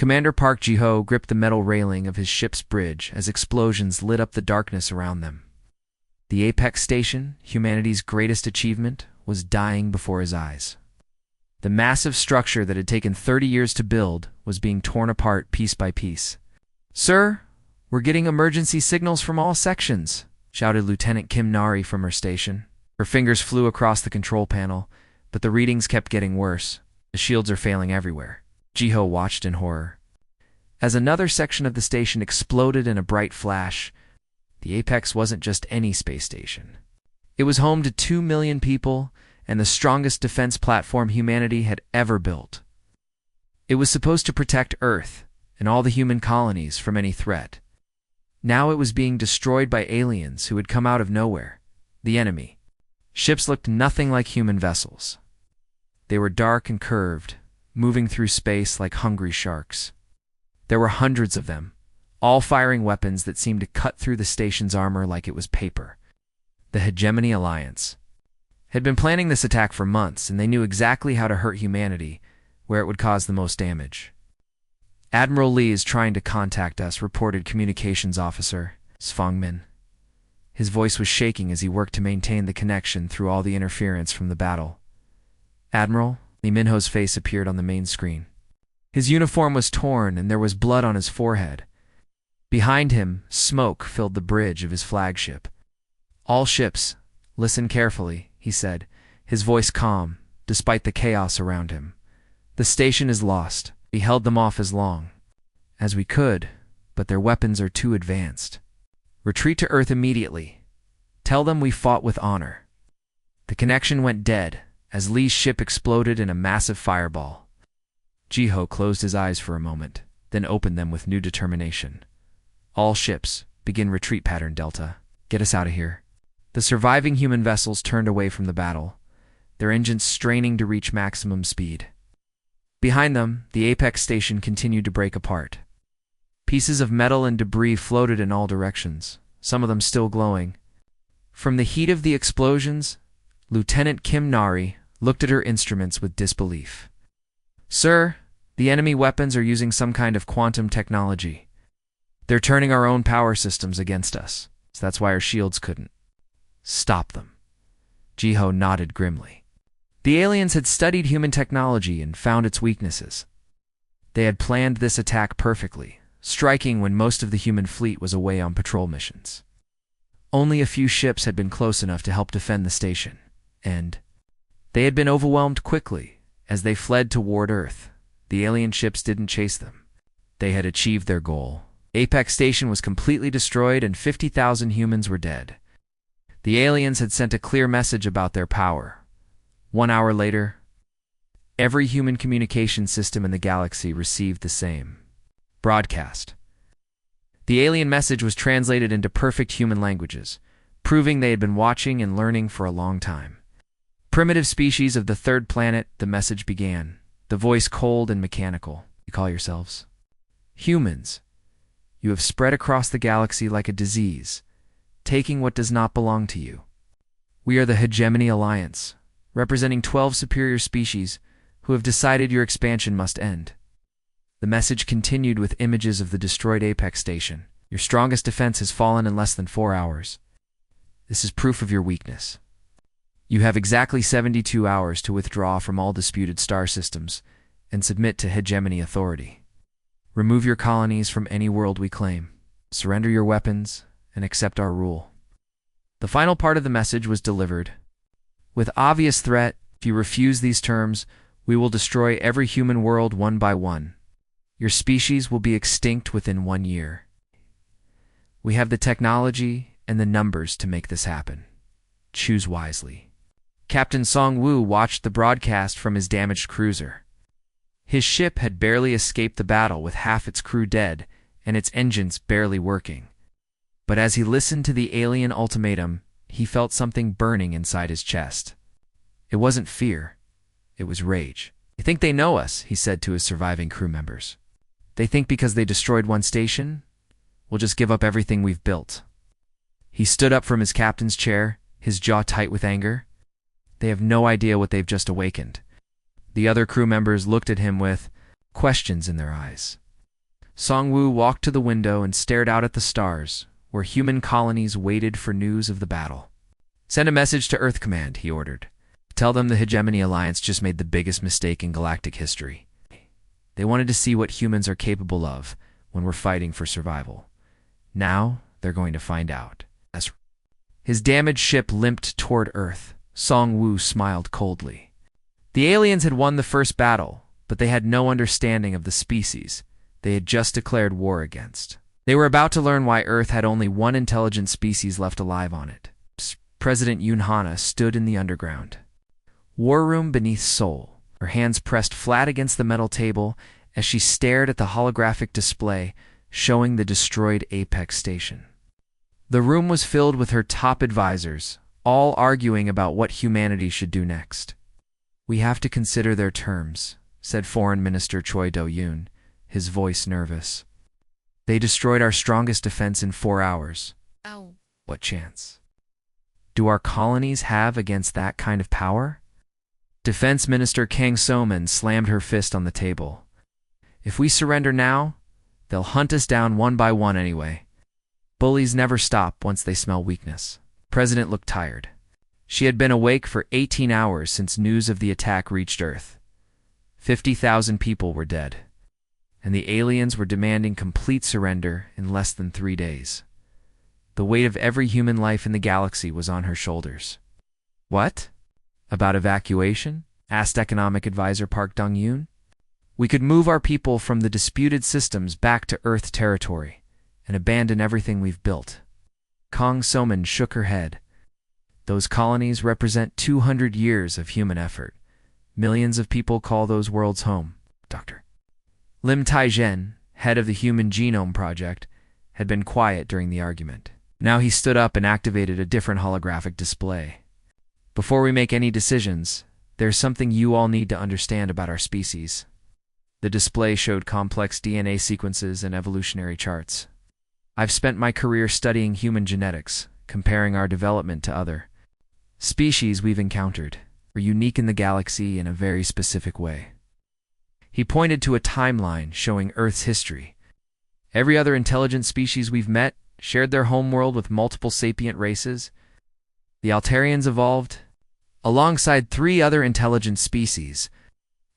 Commander Park Ji-ho gripped the metal railing of his ship's bridge as explosions lit up the darkness around them. The Apex Station, humanity's greatest achievement, was dying before his eyes. The massive structure that had taken 30 years to build was being torn apart piece by piece. "Sir, we're getting emergency signals from all sections," shouted Lieutenant Kim Nari from her station. Her fingers flew across the control panel, but the readings kept getting worse. The shields are failing everywhere. Ji-ho watched in horror. As another section of the station exploded in a bright flash, the Apex wasn't just any space station. It was home to 2 million people and the strongest defense platform humanity had ever built. It was supposed to protect Earth and all the human colonies from any threat. Now it was being destroyed by aliens who had come out of nowhere, the enemy. Ships looked nothing like human vessels. They were dark and curved, moving through space like hungry sharks. There were hundreds of them, all firing weapons that seemed to cut through the station's armor like it was paper. The Hegemony Alliance had been planning this attack for months, and they knew exactly how to hurt humanity, where it would cause the most damage. "Admiral Lee is trying to contact us," reported Communications Officer Svangmin. His voice was shaking as he worked to maintain the connection through all the interference from the battle. "Admiral?" Lee Minho's face appeared on the main screen. His uniform was torn and there was blood on his forehead. Behind him, smoke filled the bridge of his flagship. "All ships, listen carefully," he said, his voice calm, despite the chaos around him. "The station is lost. We held them off as long as we could, but their weapons are too advanced. Retreat to Earth immediately. Tell them we fought with honor." The connection went dead as Lee's ship exploded in a massive fireball. Ji-ho closed his eyes for a moment, then opened them with new determination. "All ships, begin retreat pattern Delta. Get us out of here." The surviving human vessels turned away from the battle, their engines straining to reach maximum speed. Behind them, the Apex Station continued to break apart. Pieces of metal and debris floated in all directions, some of them still glowing. From the heat of the explosions, Lieutenant Kim Nari looked at her instruments with disbelief. "Sir, the enemy weapons are using some kind of quantum technology. They're turning our own power systems against us, so that's why our shields couldn't stop them." Ji-ho nodded grimly. The aliens had studied human technology and found its weaknesses. They had planned this attack perfectly, striking when most of the human fleet was away on patrol missions. Only a few ships had been close enough to help defend the station, and they had been overwhelmed quickly as they fled toward Earth. The alien ships didn't chase them. They had achieved their goal. Apex Station was completely destroyed and 50,000 humans were dead. The aliens had sent a clear message about their power. 1 hour later, every human communication system in the galaxy received the same broadcast. The alien message was translated into perfect human languages, proving they had been watching and learning for a long time. "Primitive species of the third planet," the message began, the voice cold and mechanical. "You call yourselves humans. You have spread across the galaxy like a disease, taking what does not belong to you. We are the Hegemony Alliance, representing 12 superior species who have decided your expansion must end." The message continued with images of the destroyed Apex Station. "Your strongest defense has fallen in less than 4 hours. This is proof of your weakness. You have exactly 72 hours to withdraw from all disputed star systems and submit to Hegemony authority. Remove your colonies from any world we claim. Surrender your weapons and accept our rule." The final part of the message was delivered. "With obvious threat, if you refuse these terms, we will destroy every human world one by one. Your species will be extinct within 1 year. We have the technology and the numbers to make this happen. Choose wisely." Captain Song-woo watched the broadcast from his damaged cruiser. His ship had barely escaped the battle with half its crew dead and its engines barely working. But as he listened to the alien ultimatum, he felt something burning inside his chest. It wasn't fear. It was rage. "They think they know us," he said to his surviving crew members. "They think because they destroyed one station, we'll just give up everything we've built." He stood up from his captain's chair, his jaw tight with anger. They have no idea what they've just awakened. The other crew members looked at him with questions in their eyes. Song-woo walked to the window and stared out at the stars, where human colonies waited for news of the battle. "Send a message to Earth Command," he ordered. "Tell them the Hegemony Alliance just made the biggest mistake in galactic history. They wanted to see what humans are capable of when we're fighting for survival. Now, they're going to find out." His damaged ship limped toward Earth. Song-woo smiled coldly. The aliens had won the first battle, but they had no understanding of the species they had just declared war against. They were about to learn why Earth had only one intelligent species left alive on it. President Yoon Hana stood in the underground war room beneath Seoul, her hands pressed flat against the metal table as she stared at the holographic display showing the destroyed Apex station. The room was filled with her top advisors, all arguing about what humanity should do next. "We have to consider their terms," said Foreign Minister Choi Do-yoon, his voice nervous. "They destroyed our strongest defense in 4 hours. Oh. What chance do our colonies have against that kind of power?" Defense Minister Kang So-man slammed her fist on the table. "If we surrender now, they'll hunt us down one by one anyway. Bullies never stop once they smell weakness." The President looked tired. She had been awake for 18 hours since news of the attack reached Earth. 50,000 people were dead, and the aliens were demanding complete surrender in less than 3 days. The weight of every human life in the galaxy was on her shoulders. "What? About evacuation?" asked Economic Advisor Park Dong-yoon. "We could move our people from the disputed systems back to Earth territory and abandon everything we've built." Kang So-man shook her head. "Those colonies represent 200 years of human effort. Millions of people call those worlds home." Dr. Lim Tai-jen, head of the Human Genome Project, had been quiet during the argument. Now he stood up and activated a different holographic display. "Before we make any decisions, there's something you all need to understand about our species." The display showed complex DNA sequences and evolutionary charts. "I've spent my career studying human genetics, comparing our development to other species we've encountered. We're unique in the galaxy in a very specific way." He pointed to a timeline showing Earth's history. "Every other intelligent species we've met shared their homeworld with multiple sapient races. The Altarians evolved alongside 3 other intelligent species.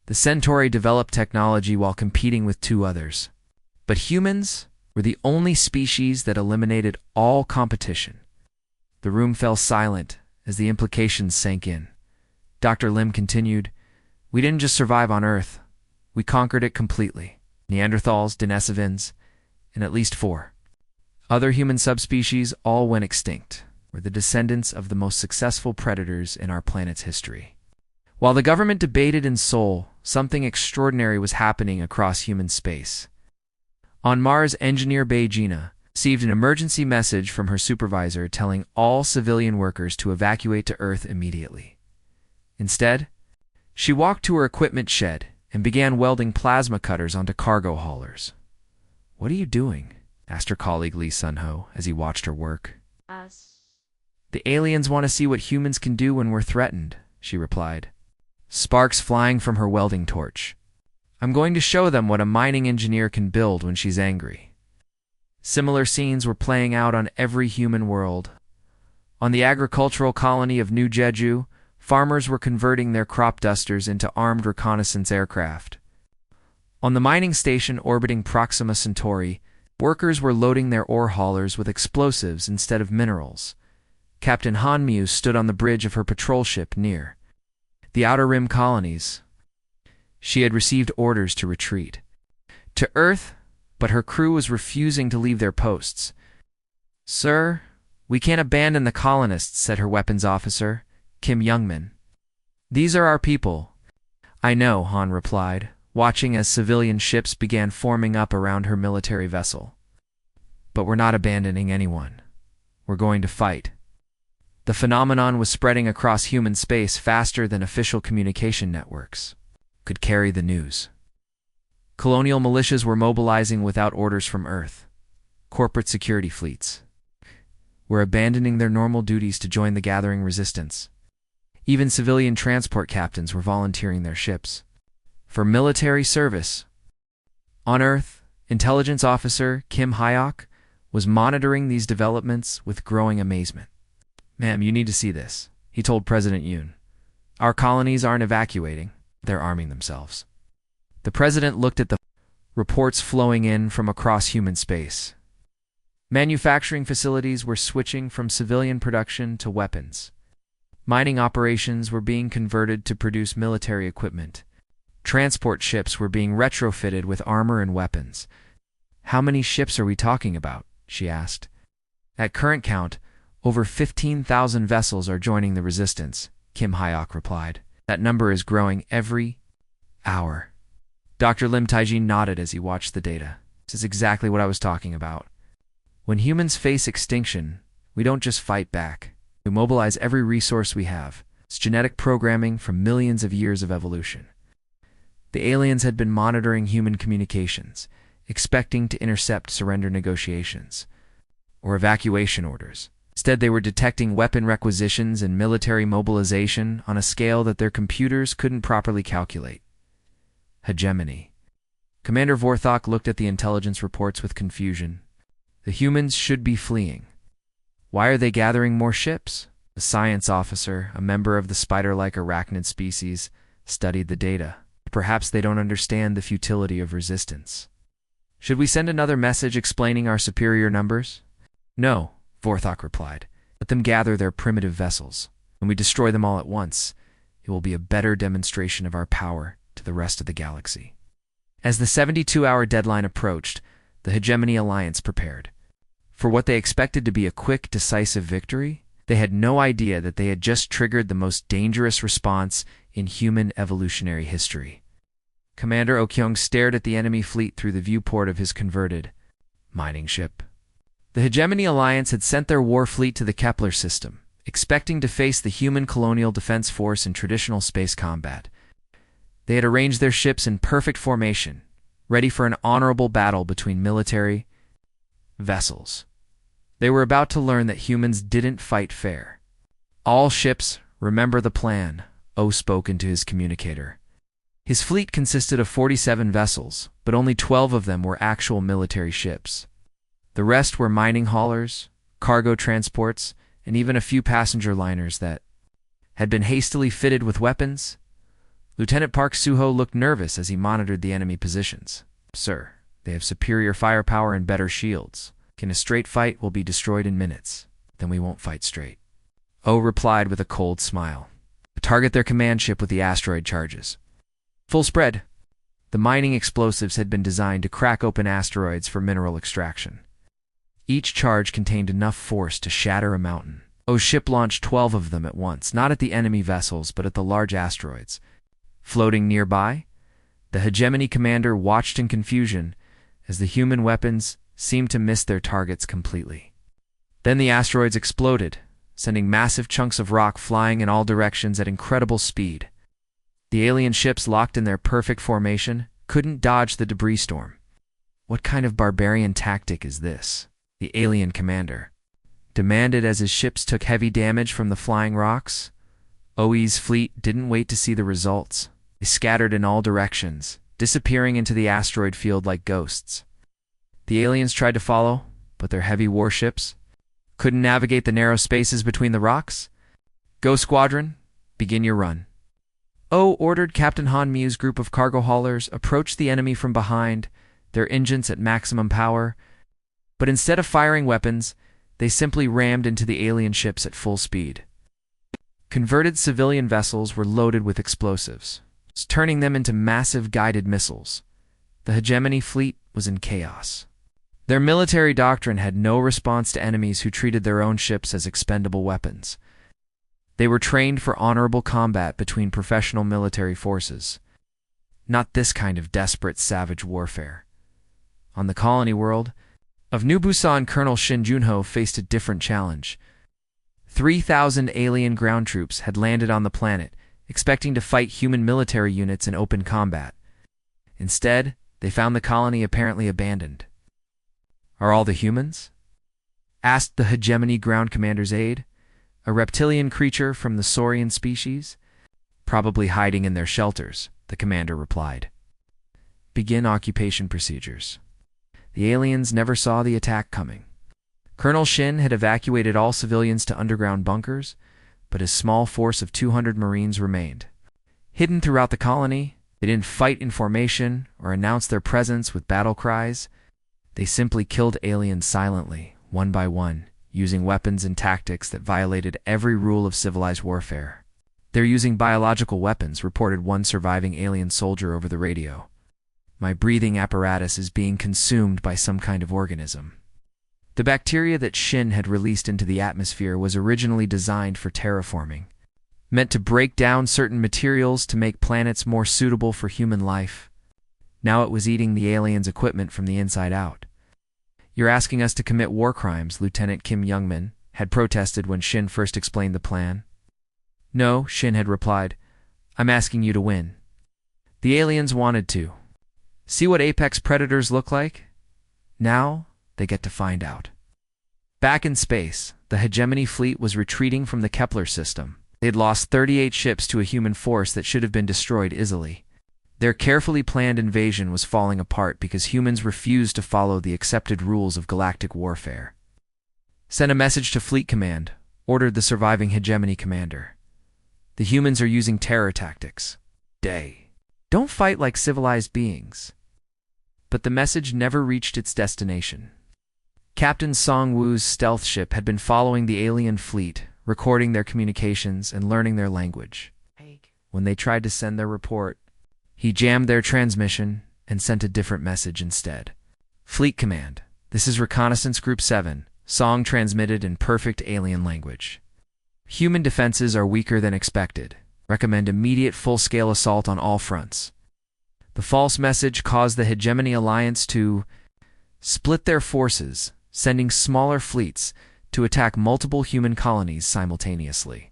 The Centauri developed technology while competing with 2 others. But humans were the only species that eliminated all competition." The room fell silent as the implications sank in. Dr. Lim continued, "We didn't just survive on Earth. We conquered it completely. Neanderthals, Denisovans, and at least 4 other human subspecies all went extinct. We're the descendants of the most successful predators in our planet's history." While the government debated in Seoul, something extraordinary was happening across human space. On Mars, engineer Bae Gina received an emergency message from her supervisor telling all civilian workers to evacuate to Earth immediately. Instead, she walked to her equipment shed and began welding plasma cutters onto cargo haulers. "What are you doing?" asked her colleague Lee Sun-ho as he watched her work. "The aliens want to see what humans can do when we're threatened," she replied, sparks flying from her welding torch. "I'm going to show them what a mining engineer can build when she's angry." Similar scenes were playing out on every human world. On the agricultural colony of New Jeju, farmers were converting their crop dusters into armed reconnaissance aircraft. On the mining station orbiting Proxima Centauri, workers were loading their ore haulers with explosives instead of minerals. Captain Han Muse stood on the bridge of her patrol ship near the Outer Rim colonies. She had received orders to retreat to Earth, but her crew was refusing to leave their posts. "Sir, we can't abandon the colonists," said her weapons officer, Kim Youngmin. "These are our people." "I know," Han replied, watching as civilian ships began forming up around her military vessel. "But we're not abandoning anyone. We're going to fight." The phenomenon was spreading across human space faster than official communication networks could carry the news. Colonial militias were mobilizing without orders from Earth. Corporate security fleets were abandoning their normal duties to join the gathering resistance. Even civilian transport captains were volunteering their ships for military service. On Earth, Intelligence Officer Kim Hyok was monitoring these developments with growing amazement. "Ma'am, you need to see this," he told President Yoon. "Our colonies aren't evacuating, they're arming themselves." The president looked at the reports flowing in from across human space. Manufacturing facilities were switching from civilian production to weapons. Mining operations were being converted to produce military equipment. Transport ships were being retrofitted with armor and weapons. "How many ships are we talking about?" she asked. "At current count, over 15,000 vessels are joining the resistance," Kim Hyok replied. "That number is growing every hour." Dr. Lim Taijin nodded as he watched the data. "This is exactly what I was talking about. When humans face extinction, we don't just fight back. We mobilize every resource we have. It's genetic programming from millions of years of evolution." The aliens had been monitoring human communications, expecting to intercept surrender negotiations or evacuation orders. Instead, they were detecting weapon requisitions and military mobilization on a scale that their computers couldn't properly calculate. Hegemony. Commander Vorthok looked at the intelligence reports with confusion. The humans should be fleeing. Why are they gathering more ships? The science officer, a member of the spider-like arachnid species, studied the data. Perhaps they don't understand the futility of resistance. "Should we send another message explaining our superior numbers?" "No," Vorthok replied. "Let them gather their primitive vessels. When we destroy them all at once, it will be a better demonstration of our power to the rest of the galaxy." As the 72-hour deadline approached, the Hegemony Alliance prepared. For what they expected to be a quick, decisive victory, they had no idea that they had just triggered the most dangerous response in human evolutionary history. Commander Okyung stared at the enemy fleet through the viewport of his converted mining ship. The Hegemony Alliance had sent their war fleet to the Kepler system, expecting to face the human colonial defense force in traditional space combat. They had arranged their ships in perfect formation, ready for an honorable battle between military vessels. They were about to learn that humans didn't fight fair. "All ships, remember the plan," O spoke into his communicator. His fleet consisted of 47 vessels, but only 12 of them were actual military ships. The rest were mining haulers, cargo transports, and even a few passenger liners that had been hastily fitted with weapons. Lieutenant Park Suho looked nervous as he monitored the enemy positions. "Sir, they have superior firepower and better shields. In a straight fight, we'll be destroyed in minutes. Then we won't fight straight." O replied with a cold smile. "Target their command ship with the asteroid charges." Full spread. The mining explosives had been designed to crack open asteroids for mineral extraction. Each charge contained enough force to shatter a mountain. O's ship launched 12 of them at once, not at the enemy vessels, but at the large asteroids. Floating nearby, the Hegemony commander watched in confusion as the human weapons seemed to miss their targets completely. Then the asteroids exploded, sending massive chunks of rock flying in all directions at incredible speed. The alien ships, locked in their perfect formation, couldn't dodge the debris storm. "What kind of barbarian tactic is this?" the alien commander demanded as his ships took heavy damage from the flying rocks. OE's fleet didn't wait to see the results. They scattered in all directions, disappearing into the asteroid field like ghosts. The aliens tried to follow, but their heavy warships couldn't navigate the narrow spaces between the rocks. "Go, squadron, begin your run." O ordered Captain Han Miu's group of cargo haulers approach the enemy from behind, their engines at maximum power, but instead of firing weapons, they simply rammed into the alien ships at full speed. Converted civilian vessels were loaded with explosives, turning them into massive guided missiles. The Hegemony fleet was in chaos. Their military doctrine had no response to enemies who treated their own ships as expendable weapons. They were trained for honorable combat between professional military forces, not this kind of desperate, savage warfare. On the colony world of New Busan, Colonel Shin Junho faced a different challenge. 3,000 alien ground troops had landed on the planet, expecting to fight human military units in open combat. Instead, they found the colony apparently abandoned. "Are all the humans?" asked the Hegemony ground commander's aide, a reptilian creature from the saurian species. "Probably hiding in their shelters," the commander replied. "Begin occupation procedures." The aliens never saw the attack coming. Colonel Shin had evacuated all civilians to underground bunkers, but his small force of 200 Marines remained. Hidden throughout the colony, they didn't fight in formation or announce their presence with battle cries. They simply killed aliens silently, one by one, using weapons and tactics that violated every rule of civilized warfare. "They're using biological weapons," reported one surviving alien soldier over the radio. "My breathing apparatus is being consumed by some kind of organism." The bacteria that Shin had released into the atmosphere was originally designed for terraforming, meant to break down certain materials to make planets more suitable for human life. Now it was eating the aliens' equipment from the inside out. "You're asking us to commit war crimes," Lieutenant Kim Youngmin had protested when Shin first explained the plan. "No," Shin had replied. "I'm asking you to win." The aliens wanted to. See what apex predators look like? Now they get to find out. Back in space, the Hegemony fleet was retreating from the Kepler system. They had lost 38 ships to a human force that should have been destroyed easily. Their carefully planned invasion was falling apart because humans refused to follow the accepted rules of galactic warfare. "Send a message to Fleet Command," ordered the surviving Hegemony commander. "The humans are using terror tactics. Don't fight like civilized beings." But the message never reached its destination. Captain Song-woo's stealth ship had been following the alien fleet, recording their communications and learning their language. When they tried to send their report, he jammed their transmission and sent a different message instead. "Fleet Command, this is Reconnaissance Group 7, Song transmitted in perfect alien language. Human defenses are weaker than expected. Recommend immediate full-scale assault on all fronts." The false message caused the Hegemony Alliance to split their forces, sending smaller fleets to attack multiple human colonies simultaneously.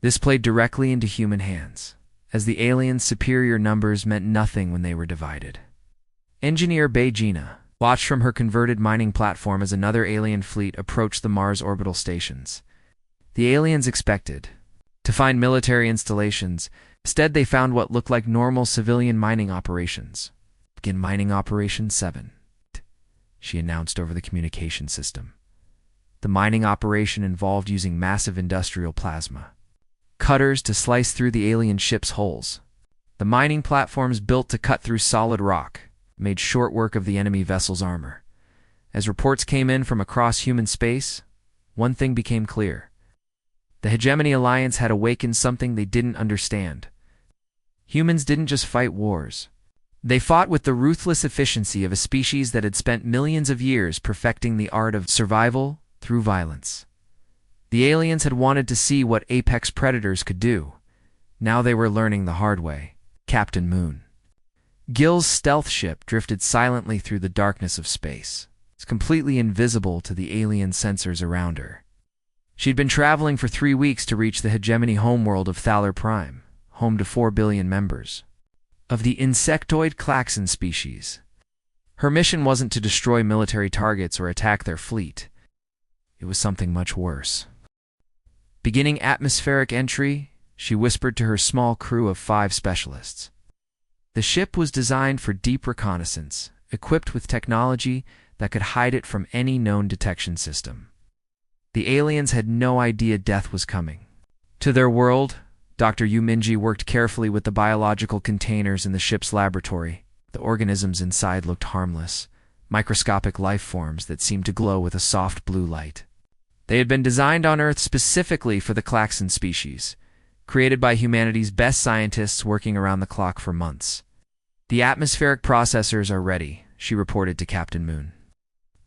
This played directly into human hands, as the aliens' superior numbers meant nothing when they were divided. Engineer Beijina watched from her converted mining platform as another alien fleet approached the Mars orbital stations. The aliens expected to find military installations. Instead, they found what looked like normal civilian mining operations. "Begin mining Operation 7, she announced over the communication system. The mining operation involved using massive industrial plasma cutters to slice through the alien ship's hulls. The mining platforms built to cut through solid rock made short work of the enemy vessel's armor. As reports came in from across human space, one thing became clear. The Hegemony Alliance had awakened something they didn't understand. Humans didn't just fight wars. They fought with the ruthless efficiency of a species that had spent millions of years perfecting the art of survival through violence. The aliens had wanted to see what apex predators could do. Now they were learning the hard way. Captain Moon. Gil's stealth ship drifted silently through the darkness of space. It's completely invisible to the alien sensors around her. She'd been traveling for 3 weeks to reach the Hegemony homeworld of Thaler Prime, home to 4 billion members of the insectoid klaxon species. Her mission wasn't to destroy military targets or attack their fleet. It was something much worse. Beginning atmospheric entry, she whispered to her small crew of 5 specialists. The ship was designed for deep reconnaissance, equipped with technology that could hide it from any known detection system. The aliens had no idea death was coming. To their world, Dr. Yu Minji worked carefully with the biological containers in the ship's laboratory. The organisms inside looked harmless, microscopic life forms that seemed to glow with a soft blue light. They had been designed on Earth specifically for the klaxon species, created by humanity's best scientists working around the clock for months. "The atmospheric processors are ready," she reported to Captain Moon.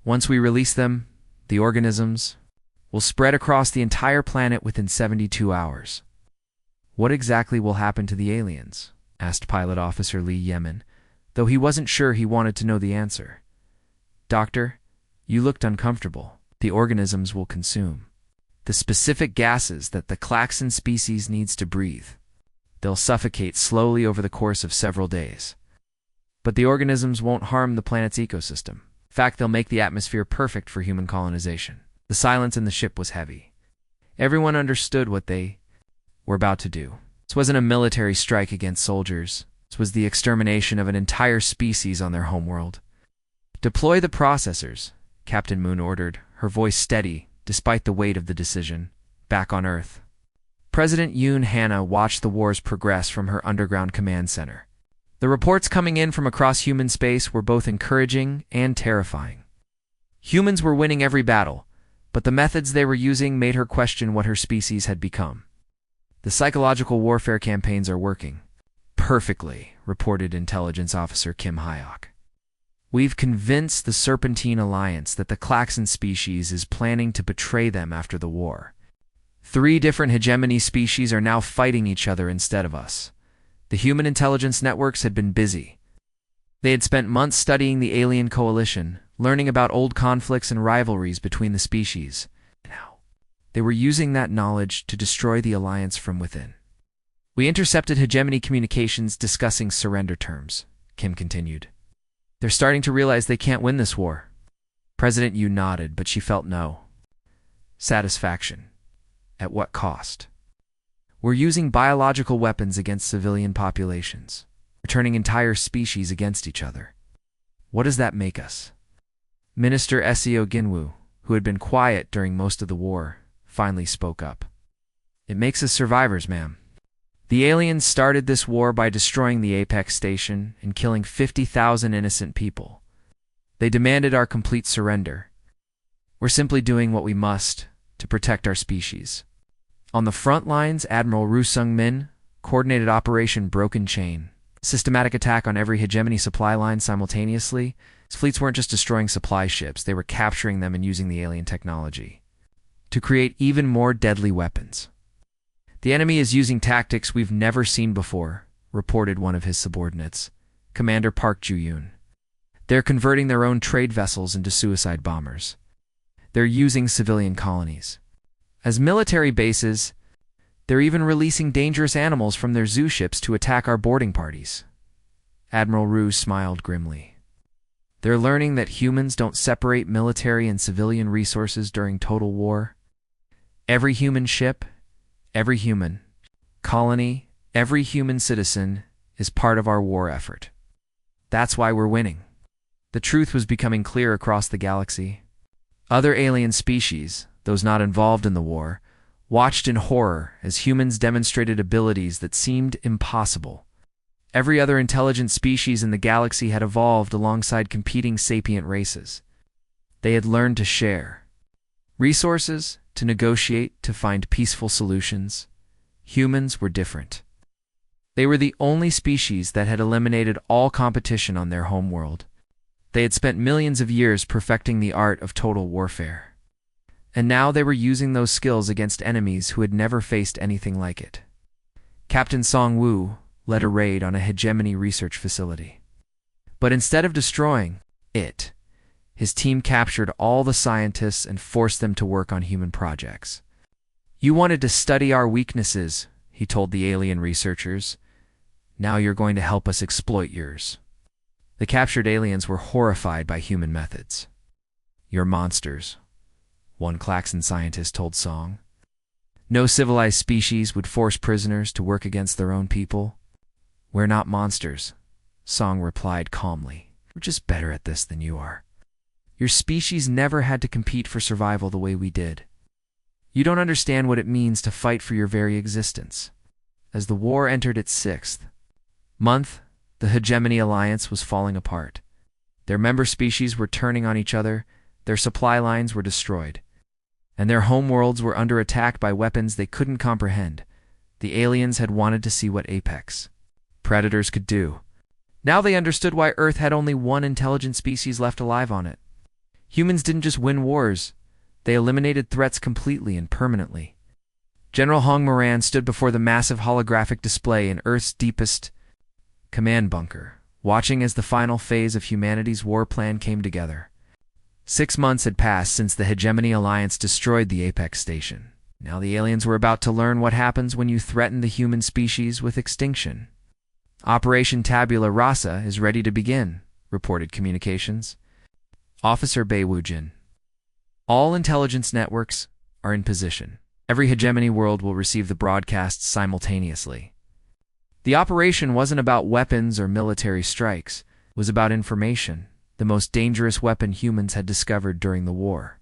"Once we release them, the organisms will spread across the entire planet within 72 hours. "What exactly will happen to the aliens?" asked Pilot Officer Lee Yemen, though he wasn't sure he wanted to know the answer. "Doctor, you looked uncomfortable. The organisms will consume the specific gases that the klaxon species needs to breathe. They'll suffocate slowly over the course of several days. But the organisms won't harm the planet's ecosystem. In fact, they'll make the atmosphere perfect for human colonization." The silence in the ship was heavy. Everyone understood what they were about to do. This wasn't a military strike against soldiers. This was the extermination of an entire species on their homeworld. Deploy the processors, Captain Moon ordered, her voice steady despite the weight of the decision, back on Earth. President Yoon Hannah watched the wars progress from her underground command center. The reports coming in from across human space were both encouraging and terrifying. Humans were winning every battle, but the methods they were using made her question what her species had become. The psychological warfare campaigns are working perfectly, reported Intelligence Officer Kim Hyok. We've convinced the Serpentine Alliance that the Klaxon species is planning to betray them after the war. 3 different hegemony species are now fighting each other instead of us. The human intelligence networks had been busy. They had spent months studying the alien coalition, learning about old conflicts and rivalries between the species. Now, they were using that knowledge to destroy the alliance from within. We intercepted hegemony communications discussing surrender terms, Kim continued. They're starting to realize they can't win this war. President Yu nodded, but she felt no satisfaction. At what cost? We're using biological weapons against civilian populations. We're turning entire species against each other. What does that make us? Minister Seo Ginwoo, who had been quiet during most of the war, finally spoke up. It makes us survivors, ma'am. The aliens started this war by destroying the Apex station and killing 50,000 innocent people. They demanded our complete surrender. We're simply doing what we must to protect our species. On the front lines, Admiral Ru Sung-min coordinated Operation Broken Chain, a systematic attack on every hegemony supply line simultaneously. His fleets weren't just destroying supply ships, they were capturing them and using the alien technology to create even more deadly weapons. The enemy is using tactics we've never seen before, reported one of his subordinates, Commander Park Ju-yoon. They're converting their own trade vessels into suicide bombers. They're using civilian colonies as military bases. They're even releasing dangerous animals from their zoo ships to attack our boarding parties. Admiral Ru smiled grimly. They're learning that humans don't separate military and civilian resources during total war. Every human ship, every human colony, every human citizen is part of our war effort. That's why we're winning. The truth was becoming clear across the galaxy. Other alien species, those not involved in the war, watched in horror as humans demonstrated abilities that seemed impossible. Every other intelligent species in the galaxy had evolved alongside competing sapient races. They had learned to share resources, to negotiate, to find peaceful solutions. Humans were different. They were the only species that had eliminated all competition on their homeworld. They had spent millions of years perfecting the art of total warfare. And now they were using those skills against enemies who had never faced anything like it. Captain Song-woo led a raid on a hegemony research facility. But instead of destroying it, his team captured all the scientists and forced them to work on human projects. You wanted to study our weaknesses, he told the alien researchers. Now you're going to help us exploit yours. The captured aliens were horrified by human methods. You're monsters, one Klaxon scientist told Song. No civilized species would force prisoners to work against their own people. We're not monsters, Song replied calmly. We're just better at this than you are. Your species never had to compete for survival the way we did. You don't understand what it means to fight for your very existence. As the war entered its 6th month, the Hegemony Alliance was falling apart. Their member species were turning on each other, their supply lines were destroyed, and their homeworlds were under attack by weapons they couldn't comprehend. The aliens had wanted to see what apex predators could do. Now they understood why Earth had only one intelligent species left alive on it. Humans didn't just win wars, they eliminated threats completely and permanently. General Hong Moran stood before the massive holographic display in Earth's deepest command bunker, watching as the final phase of humanity's war plan came together. 6 months had passed since the Hegemony Alliance destroyed the Apex station. Now the aliens were about to learn what happens when you threaten the human species with extinction. Operation Tabula Rasa is ready to begin, reported communications. Officer Bae Woo-jin. All intelligence networks are in position. Every hegemony world will receive the broadcasts simultaneously. The operation wasn't about weapons or military strikes. It was about information. the most dangerous weapon humans had discovered during the war.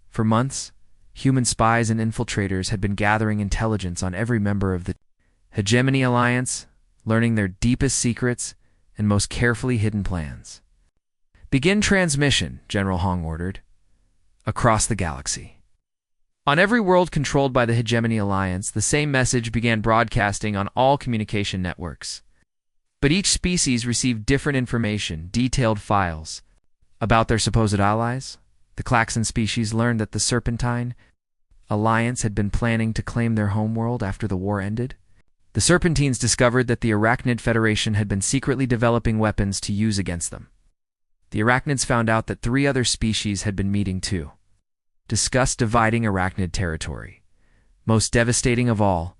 For months, human spies and infiltrators had been gathering intelligence on every member of the Hegemony Alliance, learning their deepest secrets and most carefully hidden plans. "Begin transmission," General Hong ordered, across the galaxy. On every world controlled by the Hegemony Alliance, the same message began broadcasting on all communication networks. But each species received different information, detailed files. About their supposed allies, the Klaxon species learned that the Serpentine Alliance had been planning to claim their homeworld after the war ended. The Serpentines discovered that the Arachnid Federation had been secretly developing weapons to use against them. The Arachnids found out that 3 other species had been meeting too. Discussed dividing Arachnid territory. Most devastating of all,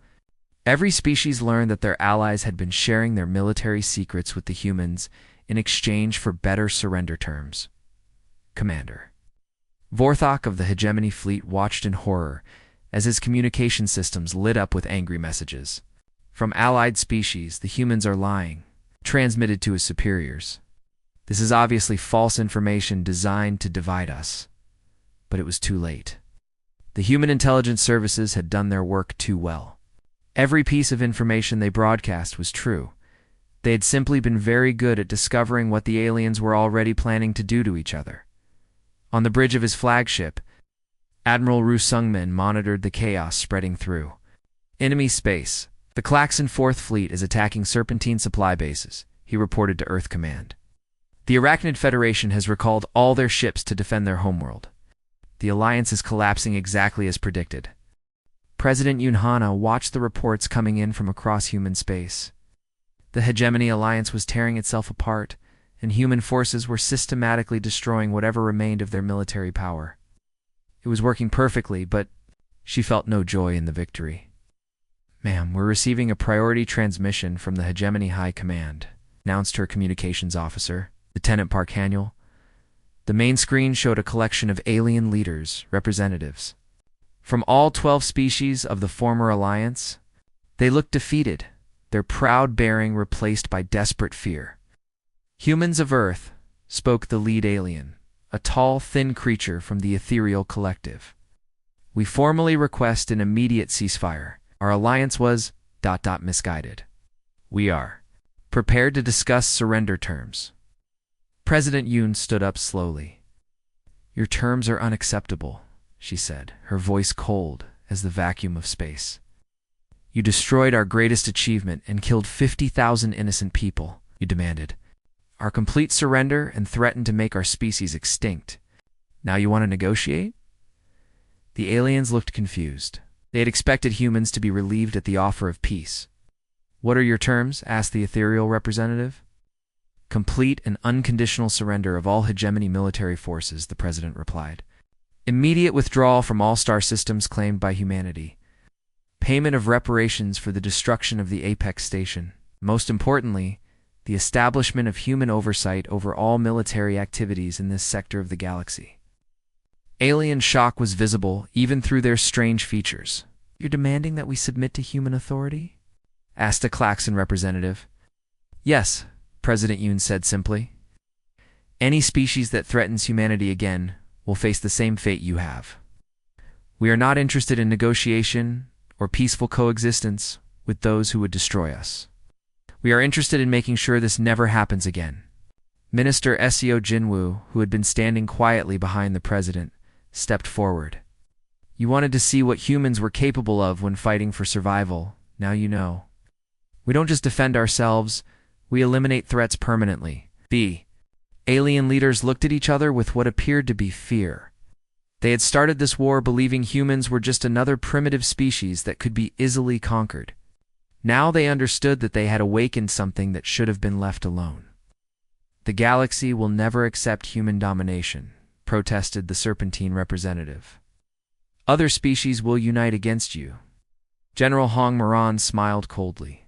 every species learned that their allies had been sharing their military secrets with the humans in exchange for better surrender terms. Commander Vorthok of the Hegemony Fleet watched in horror as his communication systems lit up with angry messages. From allied species, the humans are lying, transmitted to his superiors. This is obviously false information designed to divide us. But it was too late. The human intelligence services had done their work too well. Every piece of information they broadcast was true. They had simply been very good at discovering what the aliens were already planning to do to each other. On the bridge of his flagship, Admiral Ru Sungmin monitored the chaos spreading through enemy space. "The Klaxon 4th Fleet is attacking Serpentine supply bases," he reported to Earth Command. "The Arachnid Federation has recalled all their ships to defend their homeworld. The Alliance is collapsing exactly as predicted." President Yunhana watched the reports coming in from across human space. The Hegemony Alliance was tearing itself apart, and human forces were systematically destroying whatever remained of their military power. It was working perfectly, but she felt no joy in the victory. "Ma'am, we're receiving a priority transmission from the Hegemony High Command," announced her communications officer, Lieutenant Parkaniel. The main screen showed a collection of alien leaders, representatives. From all 12 species of the former alliance, they looked defeated, their proud bearing replaced by desperate fear. "Humans of Earth," spoke the lead alien, a tall, thin creature from the ethereal collective. "We formally request an immediate ceasefire. Our alliance was ... misguided. We are prepared to discuss surrender terms." President Yoon stood up slowly. "Your terms are unacceptable," she said, her voice cold as the vacuum of space. "You destroyed our greatest achievement and killed 50,000 innocent people," you demanded. "Our complete surrender and threatened to make our species extinct. Now you want to negotiate?" The aliens looked confused. They had expected humans to be relieved at the offer of peace. "What are your terms?" asked the ethereal representative. "Complete and unconditional surrender of all hegemony military forces," the president replied. "Immediate withdrawal from all star systems claimed by humanity. Payment of reparations for the destruction of the Apex Station. Most importantly, the establishment of human oversight over all military activities in this sector of the galaxy." Alien shock was visible even through their strange features. "You're demanding that we submit to human authority?" asked a Klaxon representative. "Yes," President Yoon said simply. "Any species that threatens humanity again will face the same fate you have. We are not interested in negotiation or peaceful coexistence with those who would destroy us. We are interested in making sure this never happens again." Minister Seo Jinwoo, who had been standing quietly behind the president, stepped forward. "You wanted to see what humans were capable of when fighting for survival. Now you know. We don't just defend ourselves, we eliminate threats permanently." The alien leaders looked at each other with what appeared to be fear. They had started this war believing humans were just another primitive species that could be easily conquered. Now they understood that they had awakened something that should have been left alone. "The galaxy will never accept human domination," protested the Serpentine representative. "Other species will unite against you." General Hong Moran smiled coldly.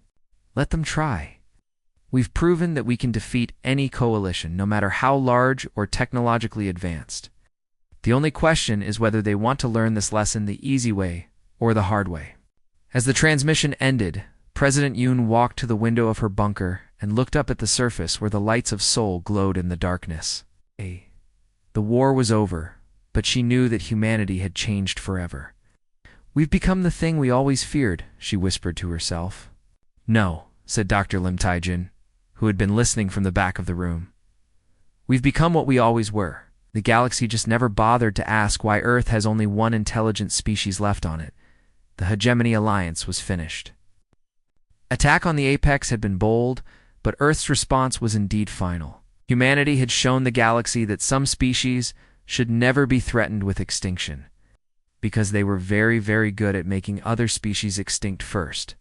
"Let them try. We've proven that we can defeat any coalition, no matter how large or technologically advanced. The only question is whether they want to learn this lesson the easy way or the hard way." As the transmission ended, President Yoon walked to the window of her bunker and looked up at the surface where the lights of Seoul glowed in the darkness. The war was over, but she knew that humanity had changed forever. "We've become the thing we always feared," she whispered to herself. "No," said Dr. Lim Taijin, who had been listening from the back of the room. "We've become what we always were. The galaxy just never bothered to ask why Earth has only one intelligent species left on it. The Hegemony Alliance was finished." Attack on the Apex had been bold, but Earth's response was indeed final. Humanity had shown the galaxy that some species should never be threatened with extinction, because they were very, very good at making other species extinct first.